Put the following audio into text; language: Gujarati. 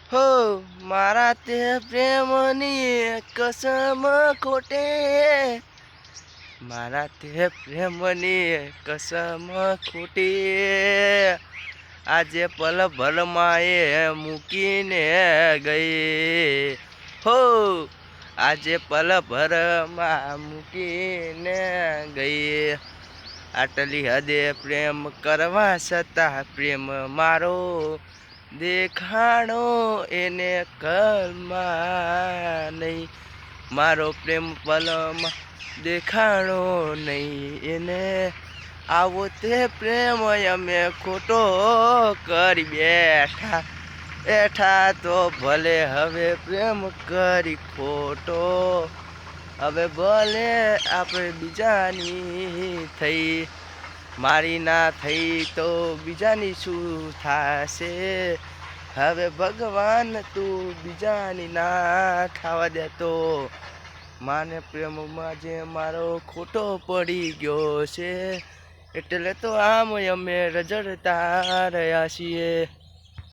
હો મારા તે પ્રેમની કસમ ખોટે, મારા તે પ્રેમની કસમ ખોટી, આજે પલ ભરમાં એ મૂકીને ગઈ. હો આજે પલ ભરમાં મૂકીને ગઈ. આટલી હદે પ્રેમ કરવા છતાં પ્રેમ મારો દેખાણો એને કલમાં નહીં. મારો પ્રેમ પલમાં દેખાણો નહીં એને. આવો તે પ્રેમ અમે ખોટો કરી બેઠા બેઠા, તો ભલે હવે પ્રેમ કરી ખોટો. હવે ભલે આપણે બીજાની થઈ, મારી ના થઈ તો બીજાની શું થશે. હવે ભગવાન તું બીજાની ના થવા દેતો. માને પ્રેમમાં જે મારો ખોટો પડી ગયો છે, એટલે તો આમ અમે રજડતા રહ્યા છીએ.